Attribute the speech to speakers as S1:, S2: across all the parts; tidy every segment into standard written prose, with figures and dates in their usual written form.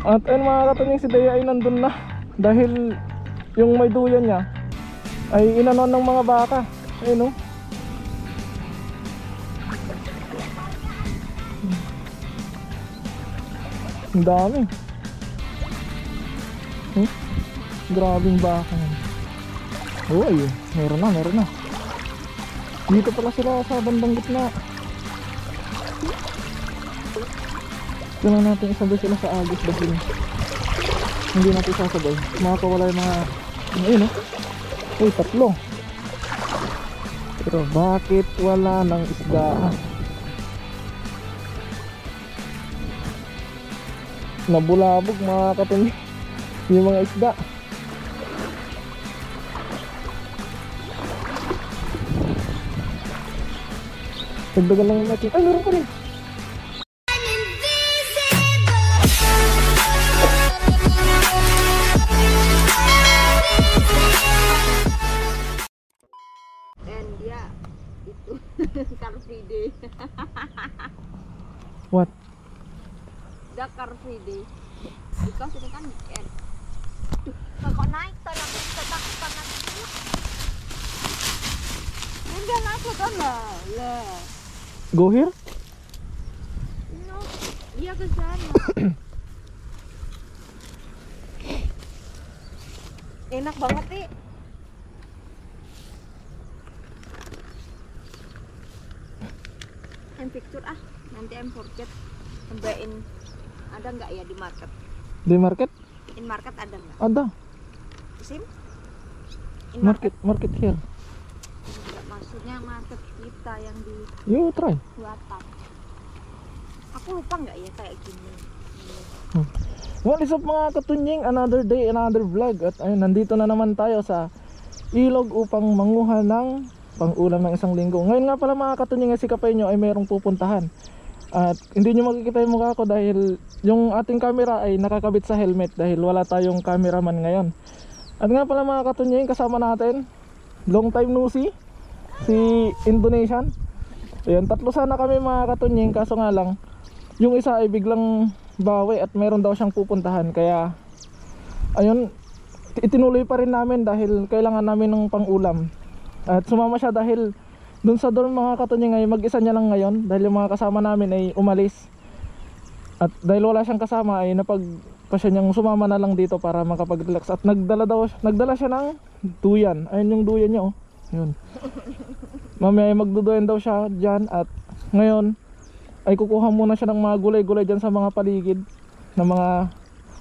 S1: At ayun mga katunying, si Dea ay nandun na. Dahil yung may duyan niya ay inanon ng mga baka. Ayun o. Ang dami. Grabing baka. Oh ayun, meron na. Dito pala sila sa bandang gitna. Tingnan natin isabay sila sa agos dahil hindi natin sasabay. Makakawala yung mga ayun oh. Uy, 3. Pero bakit wala ng isda? Nabulabog mga katunying yung mga isda. Dagdagan lang natin. Ay, meron pa rin.
S2: And yeah, itu Carfride.
S1: What?
S2: The Carfride. Ikaw sini kan weekend. Kok naik tanah tanah. Enggak naik kan lah.
S1: Go here?
S2: No, dia ke sana. Enak banget nih. Picture nanti forget cobain. Ada nggak ya di market?
S1: Di market?
S2: In market ada nggak?
S1: Ada.
S2: Sim? In
S1: Market here.
S2: Enggak, maksudnya market kita yang di
S1: You try.
S2: Buatan. Aku lupa nggak ya kayak gini.
S1: What is up mga katunying? Another day, another vlog. At ayun, nandito na naman tayo sa ilog upang manguha ng pang-ulam ng isang linggo. Ngayon nga pala mga katunying, si Kapay nyo ay mayroong pupuntahan. At hindi nyo makikita yung mukha ko dahil yung ating camera ay nakakabit sa helmet dahil wala tayong cameraman ngayon. At nga pala mga katunying, kasama natin, long time no see, si Indonesian. Ayan, 3 sana kami mga katunying, kaso nga lang yung isa ay biglang bawi at meron daw siyang pupuntahan. Kaya ayun, itinuloy pa rin namin dahil kailangan namin ng pang-ulam. At sumama siya dahil dun sa dorm mga katunying ay mag-isa niya lang ngayon dahil yung mga kasama namin ay umalis. At dahil wala siyang kasama ay napagpasya niyang sumama na lang dito para makapag-relax. At nagdala siya ng duyan. Ayun yung duyan niya oh. Yun. Mamaya ay magduduyan daw siya dyan. At ngayon ay kukuha muna siya ng mga gulay-gulay dyan sa mga paligid na mga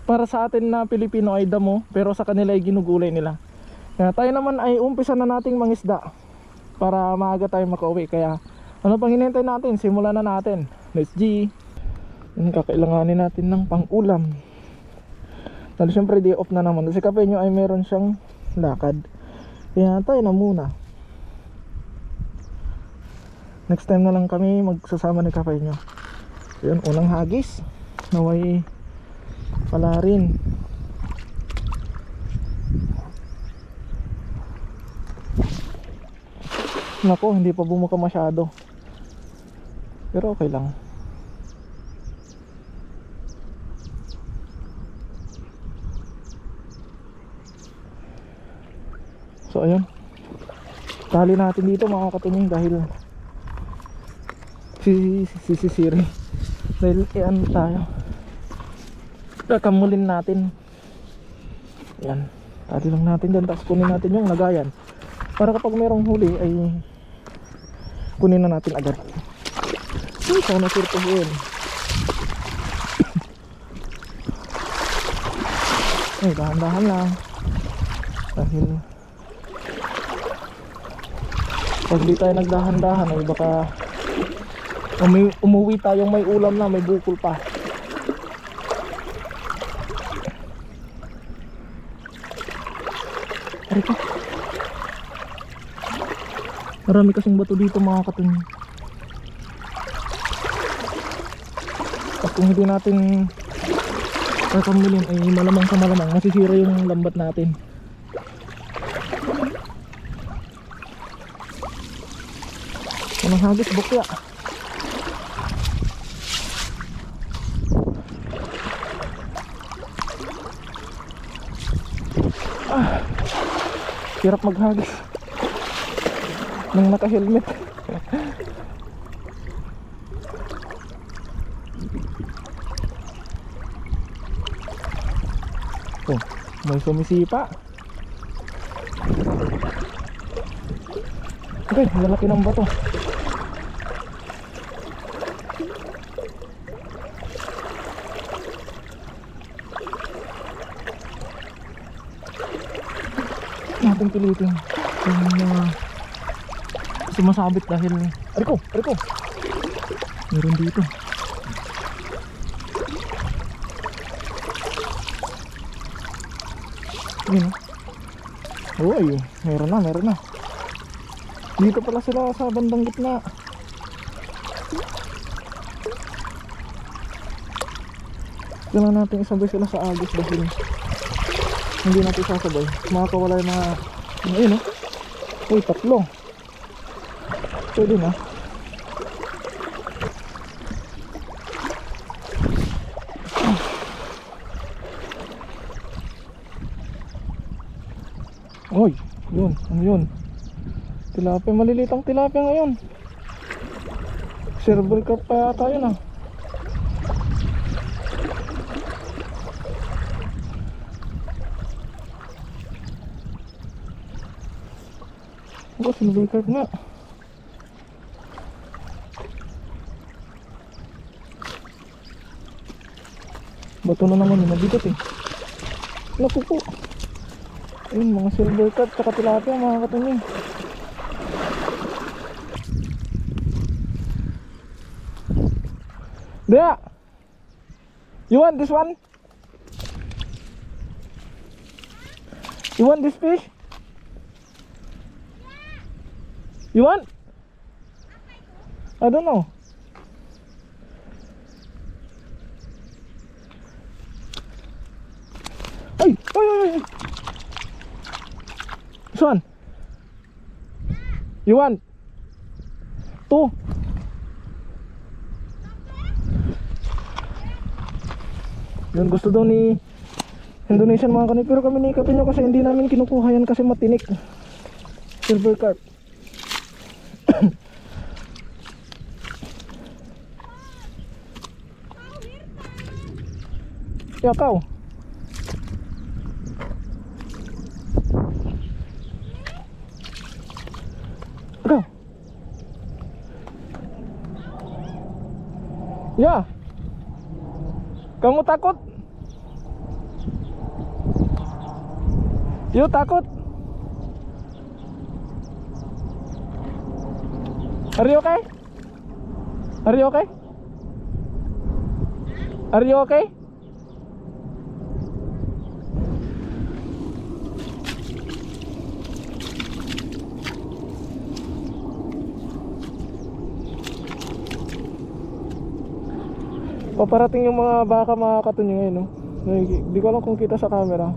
S1: para sa atin na Pilipino ay damo, pero sa kanila ay ginugulay nila. Kaya tayo naman ay umpisa na nating mangisda para maaga tayo makauwi. Kaya ano pang hinihintay natin? Simulan na natin. Let's G. Kakailanganin natin ng pang-ulam. Dahil syempre day off na naman. Kasi Kapay nyo ay meron siyang lakad. Kaya tayo na muna. Next time na lang kami magsasama ni Kapay nyo. Yun, unang hagis. Naway pala rin. Nako, hindi pa bumuka masyado. Pero okay lang. So ayun, tali natin dito mga katunying dahil si Siri dahil ano tayo, kakamulin natin. Yan, tali lang natin dyan, tapos kunin natin yung lagayan para kapag merong huli ay kunin na natin agad. Uy, sana sirtuhin. Ay, dahan-dahan lang dahil pag di tayo nagdahan-dahan ay baka umuwi tayong may ulam na, may bukol pa. Arito, marami kasing bato dito mga katunying. At kung hindi natin kakamulin ay malamang sa malamang masisira yung lambat natin. Anong hagis bukya. Hirap maghagis nang naka-helmet. Oh, may sumisipa. Okay, lalaki ng bato. Natin pilitin yung sumasabit dahil ariko meron dito. Yun. Uy, meron na dito pala sila sa bandang gitna. Kailangan natin isabay sila sa agos dahil hindi natin sasabay, makakawala yung mga ayun, uy, tatlo pwede na. Uy, yun, ano yun, tilapia, malilitang tilapia ngayon. Silver carp pa yata yun ah. Oh, silver carp nga. Bato na naman yun, nabigat eh. Naku po. Ayun, mga silver carp tsaka tilapia mga katunying. Dea, you want this one? You want this fish? You want? I don't know. Ay, ay, ay, ay. This one. You want? Two. Yun, gusto daw ni Indonesian mga kanip, pero kami nikapin nyo kasi hindi namin kinukuha yan kasi matinik. Silver carp. Yakaw. Ikaw. Ya. Kamu takut? You takut? Are you okay? Are you okay? Are you okay? Paparating yung mga baka mga katunying ngayon, no? Hindi ko alam kung kita sa camera.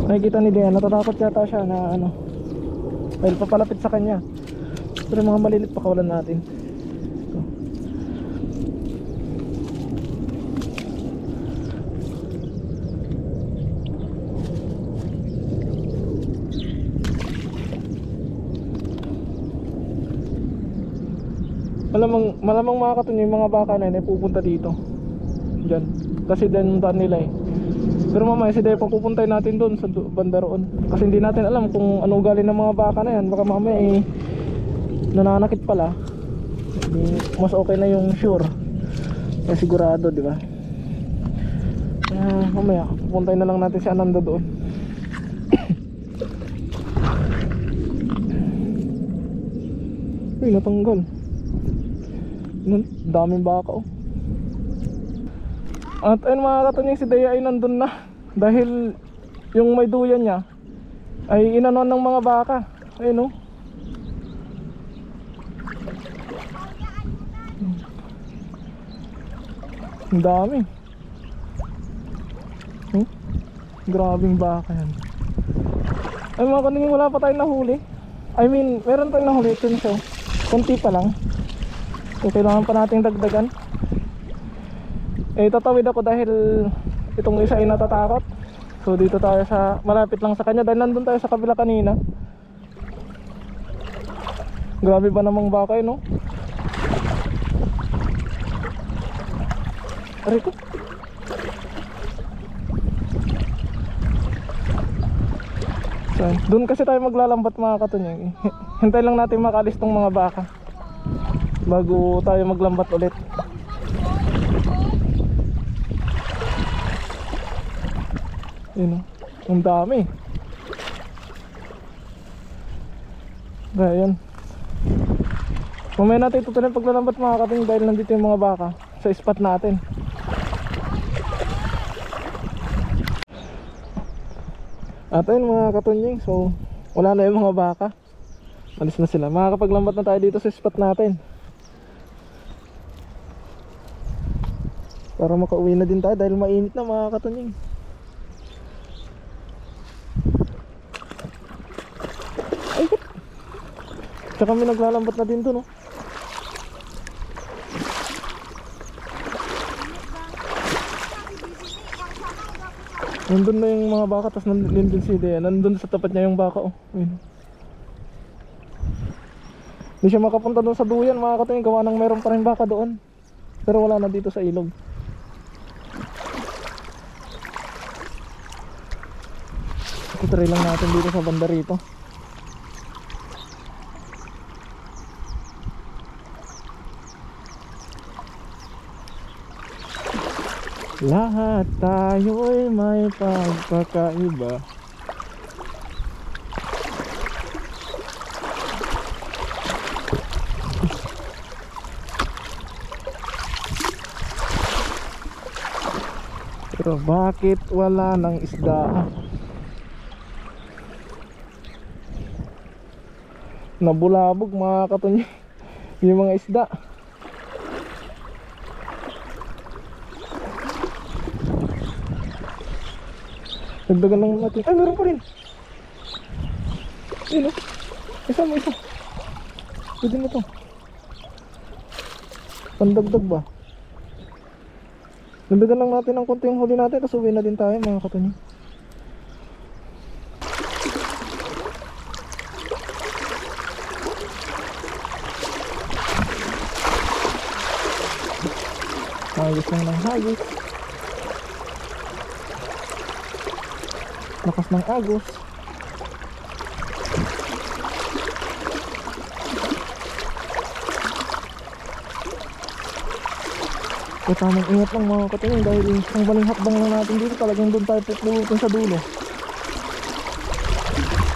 S1: Nakikita ni Dea, natatakot yata siya na ano, dahil papalapit sa kanya. Pero mga malilit pakawalan natin. Ito. Malamang mga katunying yung mga baka na yun ay pupunta dito. Diyan. Kasi dyan daan nila eh. Pero mamaya si Dea papupuntay natin doon sa banda roon. Kasi hindi natin alam kung ano ugali ng mga baka na yan. Baka mamaya eh nananakit pala. Mas okay na yung sure. Eh sigurado, di ba? Mamaya pupuntay na lang natin si Ananda doon. Uy, natanggal. Daming baka oh. At ayun mga katunying, si Dea ay nandun na. Dahil yung may duyan niya ay inanon ng mga baka. Ayun oh. Ang dami. Grabing baka yan. Ay mga katunying, wala pa tayong nahuli. I mean, meron tayong nahuli. Ito siya, konti pa lang. So kailangan pa nating dagdagan. Eh tatawid ako dahil itong isa ay natatakot. So dito tayo sa malapit lang sa kanya dahil nandun tayo sa kabila kanina. Grabe ba namang baka no? Aray ko. So, doon kasi tayo maglalambat mga katunying. Hintay lang natin makalis tong mga baka bago tayo maglambat ulit. Yun o, ang dami. Kaya yun, mamaya natin tutuloy paglalambat mga katunying dahil nandito yung mga baka sa spot natin. At ayun mga katunying, so wala na yung mga baka, alis na sila. Makakapaglambat na tayo dito sa spot natin para makauwi na din tayo dahil mainit na mga katunying. Ay, tsaka kami naglalambat na din doon, no? Nandun na yung mga baka, tapos nandun din si Dea. Nandun sa tapat niya yung baka, oh. Ayun. Hindi siya makapunta doon sa duyan mga katunying, gawa nang meron pa rin baka doon. Pero wala na dito sa ilog. Try lang natin dito sa banda rito. Lahat tayo'y may pagkakaiba. Pero bakit wala ng isda? Nabulabog mga katunying yung mga isda. Dagdagan lang natin. Ay, meron pa rin. Ayun, oh. Isa mo, isa. Pwede na to. Pandagdag ba? Dagdagan lang natin ng konti yung huli natin, tapos uwi na din tayo mga katunying. Hagis lang ng hagis. Lakas ng agos. Kaya tamang ingat lang mga katunying dahil ang baling hakbang lang natin dito talagang doon tayo puputin sa dulo.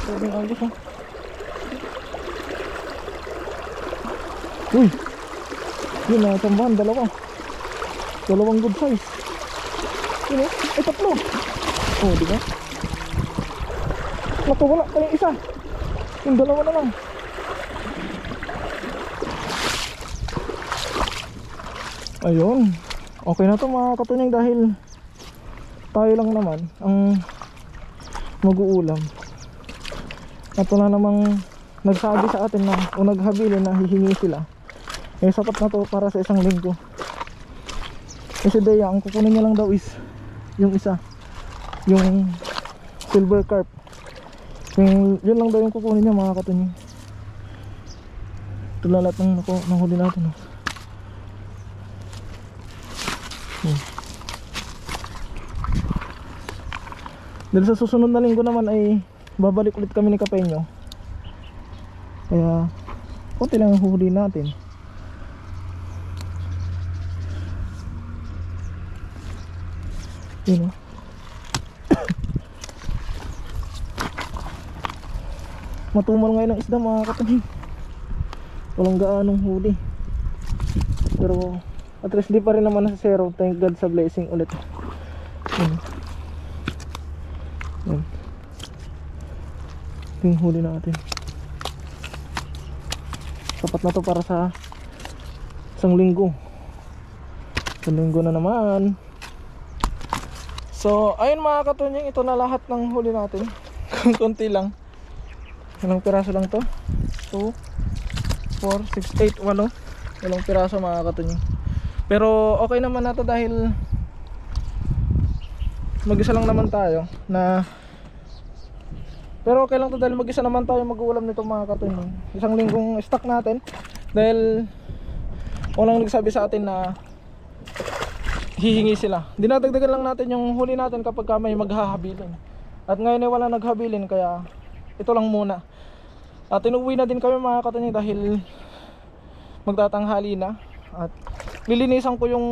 S1: Pwede yung agos, ha. Uy, yun na, sambahan, dalawang good size. Yun, ay tatlo. Oh, di ba? Naku, wala pa yung isa. Yung dalawa na lang. Ayun, okay na to mga katunying dahil tayo lang naman ang mag-uulam. At wala namang nagsabi sa atin na o naghabilin na hihingi sila. Eh sapat na to para sa isang linggo. Kasi Dea, ang kukunin niya lang daw is yung isa, yung silver carp. Yun lang daw yung kukunin niya mga katunying. Ito lahat ng huli natin, oh. Dahil sa susunod na linggo naman ay babalik ulit kami ni Kapenyo. Kaya konti lang ang huli natin. Yun, oh. Matumal ngayon ang isda mga katunying. Walang gaanong huli. Pero at least di pa rin naman nasa zero. Thank God sa blessing ulit. Yun. Yun. Ito yung huli natin. Sapat na to para sa isang linggo. Isang linggo na naman. So ayun mga katunying, ito na lahat ng huli natin. Konti lang. Ilang piraso lang to? 2, 4, 6, 8, 8. Ilang piraso mga katunying. Pero okay naman na to dahil mag-isa lang naman tayo na, pero okay lang to dahil mag-isa naman tayo mag-uulam nito mga katunying. Isang linggong stock natin dahil walang nagsabi sa atin na hihingi sila. Dinadagdagan lang natin yung huli natin kapag may maghahabilin. At ngayon ay wala naghabilin kaya ito lang muna. At inuwi na din kami mga katunying dahil magtatanghali na. At lilinisan ko yung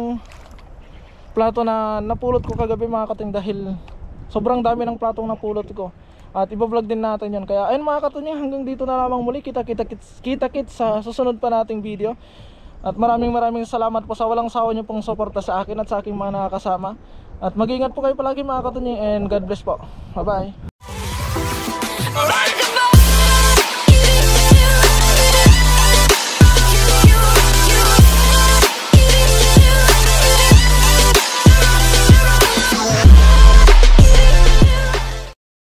S1: plato na napulot ko kagabi mga katunying dahil sobrang dami ng platong napulot ko. At iba-vlog din natin yan. Kaya ayun mga katunying, hanggang dito na lamang muli. Kita-kits sa susunod pa nating video. At maraming salamat po sa walang sawa nyo pong suporta sa akin at sa aking mga nakakasama. At mag-ingat po kayo palagi mga katunying, and God bless po. Bye bye.